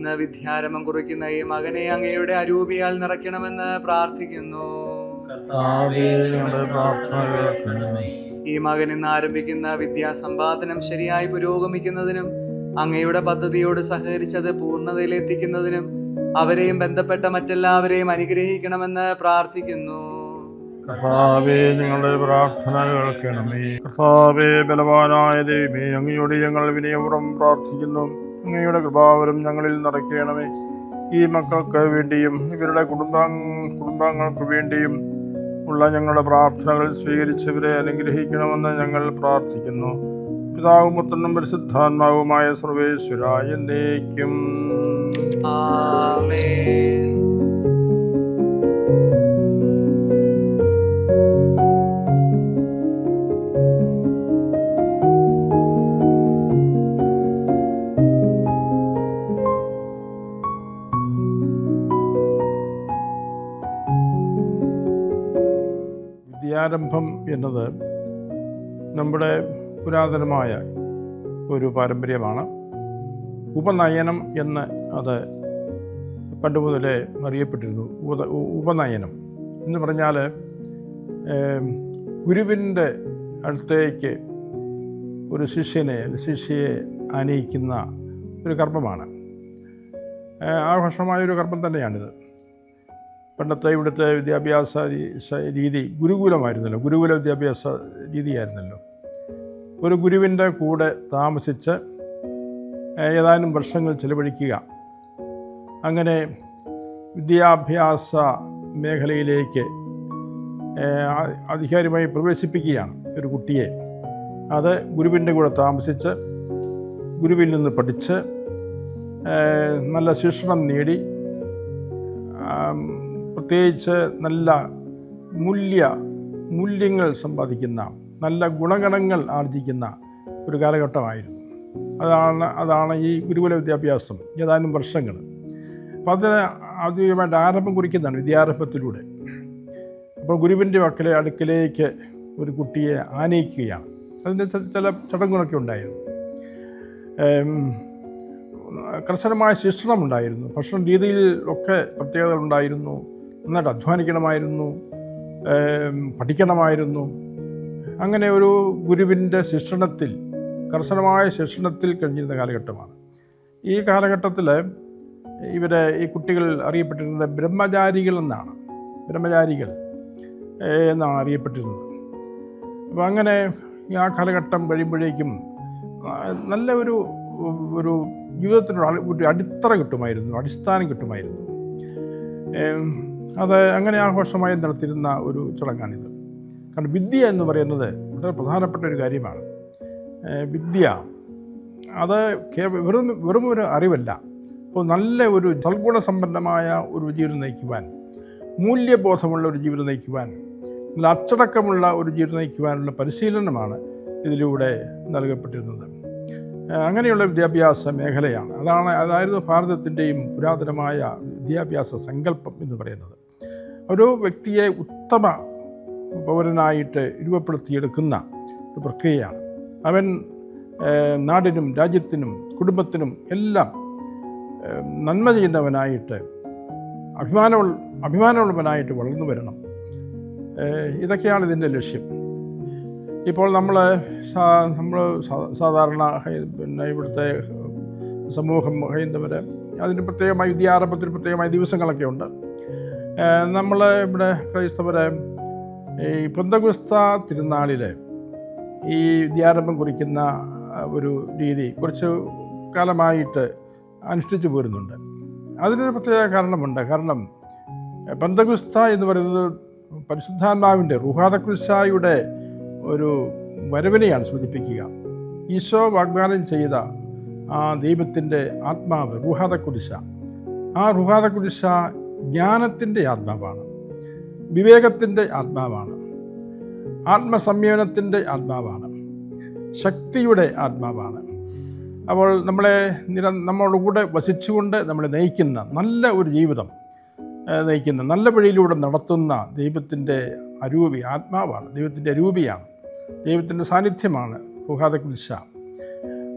ഇന്ന് വിദ്യാരംഭം കുറിക്കുന്ന ഈ മകനെ അങ്ങയുടെ അരൂപിയാൽ നിറയ്ക്കണമെന്ന് പ്രാർത്ഥിക്കുന്നു. ഈ മകൻ ഇന്ന് ആരംഭിക്കുന്ന വിദ്യാസമ്പാദനം ശരിയായി പുരോഗമിക്കുന്നതിനും അങ്ങയുടെ പദ്ധതിയോട് സഹകരിച്ചത് പൂർണ്ണതയിലെത്തിക്കുന്നതിനും അവരെയും ബന്ധപ്പെട്ട മറ്റെല്ലാവരെയും അനുഗ്രഹിക്കണമെന്ന് പ്രാർത്ഥിക്കുന്നു. കർത്താവേ, ഞങ്ങളുടെ പ്രാർത്ഥന കേൾക്കണമേ. കർത്താവേ, ബലവാനായ ദൈവമേ, അങ്ങയോട് ഞങ്ങൾ വിനയപൂർവ്വം പ്രാർത്ഥിക്കുന്നു. അങ്ങയുടെ കൃപാവരം ഞങ്ങളിൽ നിറയ്ക്കണമേ. ഈ മക്കൾക്ക് വേണ്ടിയും ഇവരുടെ കുടുംബാംഗങ്ങൾക്ക് വേണ്ടിയും ഉള്ള ഞങ്ങളുടെ പ്രാർത്ഥനകൾ സ്വീകരിച്ചവരെ അനുഗ്രഹിക്കണമെന്ന് ഞങ്ങൾ പ്രാർത്ഥിക്കുന്നു. പിതാവും പുത്രനും പരിശുദ്ധാത്മാവുമായ സർവേശ്വര എന്നേക്കും ആമേൻ. വിദ്യാരംഭം എന്നത് നമ്മുടെ പുരാതനമായ ഒരു പാരമ്പര്യമാണ്. ഉപനയനം എന്ന് അത് പണ്ട് മുതലേ അറിയപ്പെട്ടിരുന്നു. ഉപനയനം എന്ന് പറഞ്ഞാൽ ഗുരുവിൻ്റെ അടുത്തേക്ക് ഒരു ശിഷ്യയെ ആനയിക്കുന്ന ഒരു കർമ്മമാണ്. ആഘോഷമായൊരു കർമ്മം തന്നെയാണിത്. പണ്ടത്തെ ഇവിടുത്തെ വിദ്യാഭ്യാസ രീതി ഗുരുകുല വിദ്യാഭ്യാസ രീതിയായിരുന്നല്ലോ. ഒരു ഗുരുവിൻ്റെ കൂടെ താമസിച്ച് ഏതാനും വർഷങ്ങൾ ചെലവഴിക്കുക, അങ്ങനെ വിദ്യാഭ്യാസ മേഖലയിലേക്ക് അധികാരിയുമായി പ്രവേശിപ്പിക്കുകയാണ് ഒരു കുട്ടിയെ. അത് ഗുരുവിൻ്റെ കൂടെ താമസിച്ച് ഗുരുവിൽ നിന്ന് പഠിച്ച് നല്ല ശിക്ഷണം നേടി പ്രത്യേകിച്ച് നല്ല മൂല്യങ്ങൾ സമ്പാദിക്കുന്ന, നല്ല ഗുണഗണങ്ങൾ ആർജിക്കുന്ന ഒരു കാലഘട്ടമായിരുന്നു. അതാണ് ഈ ഗുരുകുല വിദ്യാഭ്യാസം, ഏതാനും വർഷങ്ങൾ. അപ്പം അതിന് ഔദ്യോഗികമായിട്ട് ആരംഭം കുറിക്കുന്നതാണ് വിദ്യാരംഭത്തിലൂടെ. അപ്പോൾ ഗുരുവിൻ്റെ അടുക്കലേക്ക് ഒരു കുട്ടിയെ ആനയിക്കുകയാണ്. അതിൻ്റെ ചില ചടങ്ങുകളൊക്കെ ഉണ്ടായിരുന്നു. കർശനമായ ശിക്ഷണമുണ്ടായിരുന്നു. ഭക്ഷണ രീതിയിൽ ഒക്കെ പ്രത്യേകതകളുണ്ടായിരുന്നു. നന്നായിട്ട് അധ്വാനിക്കണമായിരുന്നു, പഠിക്കണമായിരുന്നു. അങ്ങനെ ഒരു ഗുരുവിൻ്റെ കർശനമായ ശിക്ഷണത്തിൽ കഴിഞ്ഞിരുന്ന കാലഘട്ടമാണ്. ഈ കാലഘട്ടത്തിൽ ഈ കുട്ടികൾ അറിയപ്പെട്ടിരുന്നത് ബ്രഹ്മചാരികൾ എന്നാണ് അറിയപ്പെട്ടിരുന്നത്. അപ്പോൾ അങ്ങനെ ആ കാലഘട്ടം കഴിയുമ്പോഴേക്കും നല്ല ഒരു ജീവിതത്തിനുള്ള ഒരു അടിസ്ഥാനം കിട്ടുമായിരുന്നു. അത് അങ്ങനെ ആഘോഷമായി നടത്തിയിരുന്ന ഒരു ചടങ്ങാണിത്. കാരണം വിദ്യ എന്ന് പറയുന്നത് വളരെ പ്രധാനപ്പെട്ട ഒരു കാര്യമാണ്. വിദ്യ അത് വെറും ഒരു അറിവല്ല. അപ്പോൾ നല്ല ഒരു സൽഗുണസമ്പന്നമായ ഒരു ജീവിതം നയിക്കുവാൻ, മൂല്യബോധമുള്ള ഒരു ജീവിതം നയിക്കുവാൻ, നല്ല അച്ചടക്കമുള്ള ഒരു ജീവിതം നയിക്കുവാനുള്ള പരിശീലനമാണ് ഇതിലൂടെ നൽകപ്പെട്ടിരുന്നത്. അങ്ങനെയുള്ള വിദ്യാഭ്യാസ മേഖലയാണ്. അതായിരുന്നു ഭാരതത്തിൻ്റെയും പുരാതനമായ വിദ്യാഭ്യാസ സങ്കല്പം എന്ന് പറയുന്നത്. ഒരു വ്യക്തിയെ ഉത്തമ പൗരനായിട്ട് രൂപപ്പെടുത്തിയെടുക്കുന്ന ഒരു പ്രക്രിയയാണ്. അവൻ നാടിനും രാജ്യത്തിനും കുടുംബത്തിനും എല്ലാം നന്മ ചെയ്യുന്നവനായിട്ട്, അഭിമാനമുള്ളവനായിട്ട് വളർന്നു വരണം. ഇതൊക്കെയാണ് ഇതിൻ്റെ ലക്ഷ്യം. ഇപ്പോൾ നമ്മൾ സാധാരണ ഇവിടുത്തെ സമൂഹം ഹൈന്ദവർ, അതിന് പ്രത്യേകമായി വിദ്യാരംഭത്തിന് പ്രത്യേകമായ ദിവസങ്ങളൊക്കെ ഉണ്ട്. നമ്മൾ ഇവിടെ ക്രൈസ്തവർ ഈ പെന്തക്കോസ്ത തിരുനാളിൽ ഈ വിദ്യാരംഭം കുറിക്കുന്ന ഒരു രീതി കുറച്ച് കാലമായിട്ട് അനുഷ്ഠിച്ചു പോരുന്നുണ്ട്. അതിനൊരു പ്രത്യേക കാരണമുണ്ട്. കാരണം പെന്തക്കോസ്ത എന്ന് പറയുന്നത് പരിശുദ്ധാത്മാവിൻ്റെ റൂഹാദക്കുരിശായുടെ ഒരു വരവിനെയാണ് സൂചിപ്പിക്കുക. ഈശോ വാഗ്ദാനം ചെയ്ത ആ ദൈവത്തിൻ്റെ ആത്മാവ് റൂഹാദക്കുരിശ, ആ റൂഹാദക്കുരിശ ജ്ഞാനത്തിൻ്റെ ആത്മാവാണ്, വിവേകത്തിൻ്റെ ആത്മാവാണ്, ആത്മസംയമനത്തിൻ്റെ ആത്മാവാണ്, ശക്തിയുടെ ആത്മാവാണ്. അപ്പോൾ നമ്മളോട് കൂടെ വസിച്ചുകൊണ്ട് നമ്മളെ നയിക്കുന്ന നല്ല ഒരു ജീവിതം നയിക്കുന്ന, നല്ല വഴിയിലൂടെ നടത്തുന്ന ദൈവത്തിൻ്റെ അരൂപി ആത്മാവാണ്, ദൈവത്തിൻ്റെ അരൂപിയാണ്, ദൈവത്തിൻ്റെ സാന്നിധ്യമാണ് റൂഹാദക്കുരിശ.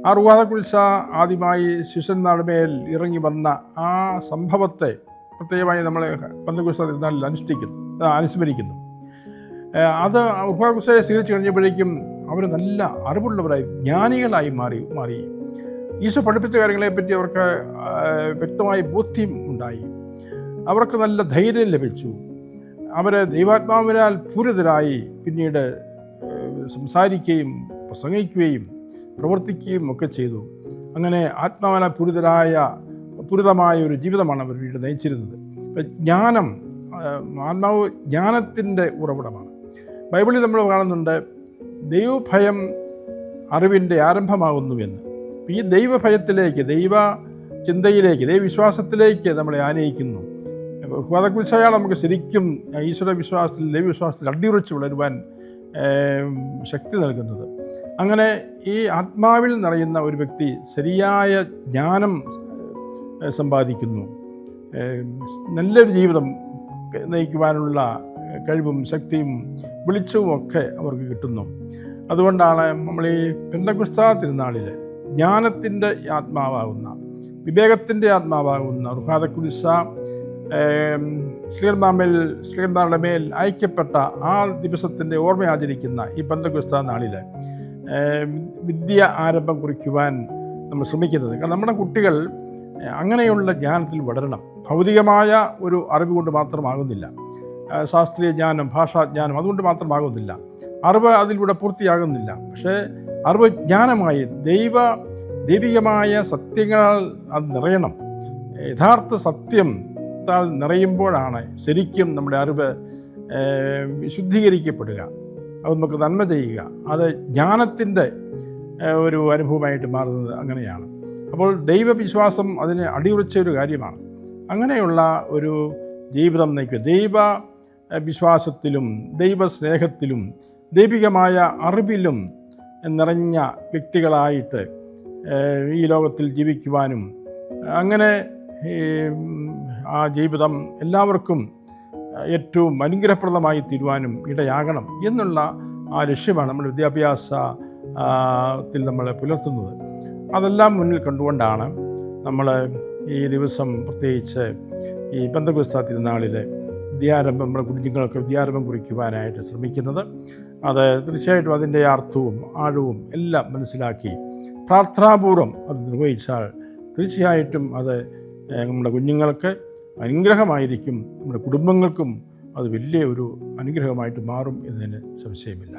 ആ റുഹാദക്കുൽസ ആദ്യമായി ശിഷ്യന്മാരുടെ മേൽ ഇറങ്ങി വന്ന ആ സംഭവത്തെ പ്രത്യേകമായി നമ്മൾ പെന്തക്കോസ്ത് തിരുനാളിൽ അനുസ്മരിക്കുന്നു. അത് റുഹാദക്കുൽസയെ സ്വീകരിച്ചു കഴിഞ്ഞപ്പോഴേക്കും അവർ നല്ല അറിവുള്ളവരായി, ജ്ഞാനികളായി മാറി. ഈശോ പഠിപ്പിച്ച കാര്യങ്ങളെപ്പറ്റി അവർക്ക് വ്യക്തമായ ബോധ്യം ഉണ്ടായി. അവർക്ക് നല്ല ധൈര്യം ലഭിച്ചു. അവർ ദൈവാത്മാവിനാൽ പൂരിതരായി പിന്നീട് സംസാരിക്കുകയും പ്രസംഗിക്കുകയും പ്രവർത്തിക്കുകയും ഒക്കെ ചെയ്തു. അങ്ങനെ ആത്മാവിനാൽ പൂരിതമായ ഒരു ജീവിതമാണ് അവർ വീണ്ടും നയിച്ചിരുന്നത്. ജ്ഞാനം, ആത്മാവ് ജ്ഞാനത്തിൻ്റെ ഉറവിടമാണ്. ബൈബിളിൽ നമ്മൾ കാണുന്നുണ്ട് ദൈവഭയം അറിവിൻ്റെ ആരംഭമാകുന്നുവെന്ന്. ഈ ദൈവഭയത്തിലേക്ക്, ദൈവ ചിന്തയിലേക്ക്, ദൈവവിശ്വാസത്തിലേക്ക് നമ്മളെ ആനയിക്കുന്നു. റുഹാദക്കുൽസയാണ് നമുക്ക് ശരിക്കും ഈശ്വര വിശ്വാസത്തിൽ, ദൈവവിശ്വാസത്തിൽ അടിയുറച്ച് വളരുവാൻ ശക്തി നൽകുന്നത്. അങ്ങനെ ഈ ആത്മാവിൽ നിറയുന്ന ഒരു വ്യക്തി ശരിയായ ജ്ഞാനം സമ്പാദിക്കുന്നു. നല്ലൊരു ജീവിതം നയിക്കുവാനുള്ള കഴിവും ശക്തിയും വെളിച്ചവും ഒക്കെ അവർക്ക് കിട്ടുന്നു. അതുകൊണ്ടാണ് നമ്മൾ ഈ പെന്തക്കോസ്ത് തിരുനാളിൽ ജ്ഞാനത്തിൻ്റെ ആത്മാവാകുന്ന, വിവേകത്തിൻ്റെ ആത്മാവാകുന്ന റുഹാദക്കുൽസ ശ്ലീഹന്മാരുടെ മേൽ അയക്കപ്പെട്ട ആ ദിവസത്തിൻ്റെ ഓർമ്മ ആചരിക്കുന്ന ഈ പെന്തക്കോസ്ത് നാളിൽ വിദ്യ ആരംഭം കുറിക്കുവാൻ നമ്മൾ ശ്രമിക്കുന്നത്. കാരണം നമ്മുടെ കുട്ടികൾ അങ്ങനെയുള്ള ജ്ഞാനത്തിൽ വളരണം. ഭൗതികമായ ഒരു അറിവ് കൊണ്ട് മാത്രമാകുന്നില്ല, ശാസ്ത്രീയ ജ്ഞാനം, ഭാഷാജ്ഞാനം അതുകൊണ്ട് മാത്രമാകുന്നില്ല, അറിവ് അതിലൂടെ പൂർത്തിയാകുന്നില്ല. പക്ഷേ അറിവ് ജ്ഞാനമായി ദൈവികമായ സത്യങ്ങളാൽ അത് നിറയണം. യഥാർത്ഥ സത്യത്താൽ നിറയുമ്പോഴാണ് ശരിക്കും നമ്മുടെ അറിവ് വിശുദ്ധീകരിക്കപ്പെടുക, അത് നമുക്ക് നന്മ ചെയ്യുക, അത് ജ്ഞാനത്തിൻ്റെ ഒരു അനുഭവമായിട്ട് മാറുന്നത് അങ്ങനെയാണ്. അപ്പോൾ ദൈവവിശ്വാസം അതിന് അടിയുറച്ച ഒരു കാര്യമാണ്. അങ്ങനെയുള്ള ഒരു ജീവിതം നയിക്കുക, ദൈവ വിശ്വാസത്തിലും ദൈവസ്നേഹത്തിലും ദൈവികമായ അറിവിലും നിറഞ്ഞ വ്യക്തികളായിട്ട് ഈ ലോകത്തിൽ ജീവിക്കുവാനും അങ്ങനെ ആ ജീവിതം എല്ലാവർക്കും ഏറ്റവും അനുഗ്രഹപ്രദമായി തീരുവാനും ഇടയാകണം എന്നുള്ള ആ ലക്ഷ്യമാണ് നമ്മൾ വിദ്യാഭ്യാസത്തിൽ നമ്മൾ പുലർത്തുന്നത്. അതെല്ലാം മുന്നിൽ കണ്ടുകൊണ്ടാണ് നമ്മൾ ഈ ദിവസം പ്രത്യേകിച്ച് ഈ പെന്തക്കോസ്ത് തിരുനാളിൽ വിദ്യാരംഭം, നമ്മുടെ കുഞ്ഞുങ്ങൾക്ക് വിദ്യാരംഭം കുറിക്കുവാനായിട്ട് ശ്രമിക്കുന്നത്. അത് തീർച്ചയായിട്ടും അതിൻ്റെ അർത്ഥവും ആഴവും എല്ലാം മനസ്സിലാക്കി പ്രാർത്ഥനാപൂർവം അത് നിർവഹിച്ചാൽ തീർച്ചയായിട്ടും അത് നമ്മുടെ കുഞ്ഞുങ്ങൾക്ക് അനുഗ്രഹമായിരിക്കും, നമ്മുടെ കുടുംബങ്ങൾക്കും അത് വലിയ ഒരു അനുഗ്രഹമായിട്ട് മാറും എന്നതിന് സംശയമില്ല.